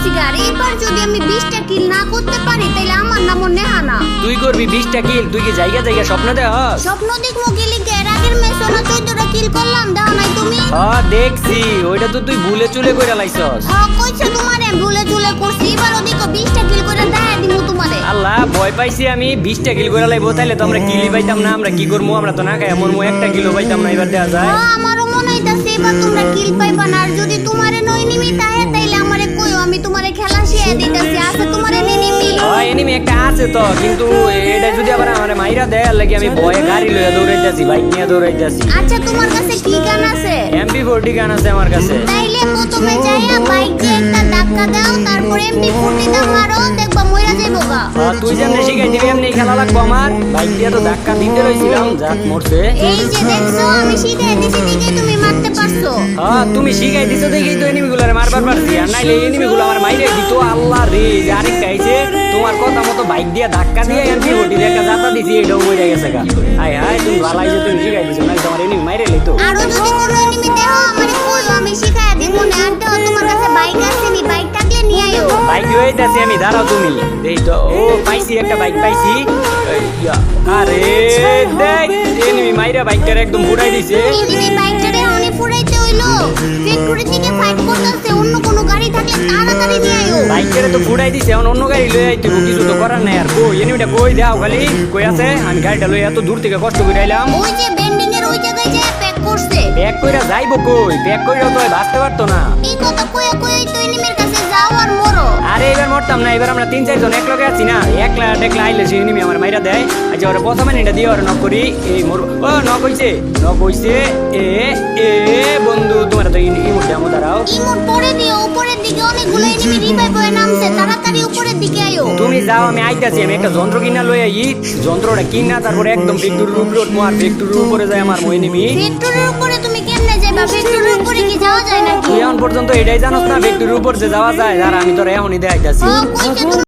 গেছি গার। এবার যদি আমি 20টা কিল না করতে পারি তাহলে আমার নাম নেহানা। তুই করবি 20টা কিল? তুই কি জায়গা জায়গা স্বপ্ন দেহস? স্বপ্ন দেখবো গেলি এর আগের ম্যাচে না 14টা কিল করলাম, দেখো নাই তুমি? হ্যাঁ দেখছি, ওইটা তো তুই ভুলে চুলে কইরা লাইছস। হ্যাঁ কইছে তোমারে ভুলে চুলে করছি, এবার ওদিকে 20টা কিল করে দেখাই দিমু তোমারে। আল্লাহ, ভয় পাইছি আমি। 20টা কিল কইরা লাইবো, তাইলে তো আমরা কিলই পাইতাম না। আমরা কি করবো? আমরা তো না খাই মরমু, একটা কিলো পাইতাম না। এবার দেয়া যায়? হ্যাঁ আমারও মনে হইতাছে এবার তোমরা কিল পাইবা না। আর যদি তোমারে নই নিমি তাহে তাইলে আমারে কইও, আমি তোমারে খেলা শিখাই দিতেছি। আছে তোমারে নিমি? হয় এনিমি একটা আছে তো, কিন্তু এটা যদি আবার আমারে মাইরা দেয় লাগে আমি ভয়ে গাড়ি লইয়া দৌড়াইতাছি, বাইক নিয়ে দৌড়াইতাছি। আচ্ছা তোমার কাছে কি গান আছে? MP40 গান আছে আমার কাছে। তাইলে প্রথমে যাইয়া বাইক দিয়ে একটা ধাক্কা দাও, তারপর MP40 দা মারো, দেখবা মইরা যাইবো গা। তুই যেমনি শিখাই দিবি এমনি খেলা লাগবো আমার। বাইক দিয়ে তো ধাক্কা দিতে রইছিলাম, যাক মরছে। এই যে দেখছো আমি শিখাই দিছি দেখে তুমি মারতে পারছো। হ্যাঁ তুমি শিখাই দিছো দেখেই তো এনিমিগুলারে মারবার পারছি। আর নাইলে এনিমিগুলো আমার মাইরে দিত। আল্লাহ রে, আরেকটা আইছে তোমার কথা মতো বাইক দিয়ে ধাক্কা দিয়ে MP40 দিয়ে একটা জাতা দিছি, এটাও মরে গেছে গা। হায় হায়, তুমি ভালাই যে তুমি শিখাই দিছো, নাইলে তোমার এনিমি মাইরে লইতো। আরো যদি কোনো এনিমি দেখো আমারে কইও, আমি শিখাই দিব না। আর দাও তোমার কাছে বাইক আছে নি? বাইক থাকলে নিয়ে আইও। বাইক হইতাছি আমি, দাঁড়াও তুমি। এই তো ও পাইছি, একটা বাইক পাইছি। আরে দেখ, এনিমি মাইরা বাইকটারে একদম ফুটাই দিছে। এনিমি বাইকটারে অনেক ফুরাইতে হইলো। ফ্যাক্টরি থেকে ফাইট করতেছে, অন্য কোনো গাড়ি থাকলে তাড়াতাড়ি নিয়ে আইও। বাইকটারে তো ফুটাই দিছে, এখন অন্য গাড়ি লই আইতে হবে, কিছু তো করার নাই। আর কই এনিমিটা কই দাও খালি, কই আছে? আমি গাড়িটা লই এত দূর থেকে কষ্ট করে আইলাম। ওই যে বেন্ডিং এর ওই জায়গায় যে প্যাক করছে। ব্যাক কইরা যাইবো কই? ব্যাক কইরাও তো বাঁচতে পারতো না। এই কথা কইয়া কইয়াই তো এনিমির কাছে যাও আর মরো। আরে এবার মরতাম না, এবার আমরা 3-4 জন এক লগে আছি না। একলা টেকলা আইলে সে এনিমি আমার মাইরা দেয়। আচ্ছা ওরে প্রথমে এটা দিয়ে ওরে নক করি। এই মর, ও নক হইছে, নক হইছে। এ এ বন্ধু, তোমার তো ইমোট দাও, দাঁড়াও। ইমোট পরে দিও, উপরের দিকে অনেকগুলো এনিমি রিভাইভ হয়ে নামছে, তাড়াতাড়ি উপরের দিকে আইও। তুমি যাও, আমি আইতাছি। আমি একটা যন্ত্র কিনা লই আই। যন্ত্রটা কিনা তারপরে একদম ফ্যাক্টরির উপরে উঠবো। আর ফ্যাক্টরির উপরে যায় আমার এনিমি। ফ্যাক্টরির উপরে তুমি কেমনে যাবা? ফ্যাক্টরির উপরে কি যাওয়া যায় নাকি? তুই এখন পর্যন্ত এটাই জানোস না ফ্যাক্টরির উপর যে যাওয়া যায়? যারা আমি তোর এখনই দেখাইতাছি। ও কইছে তুমি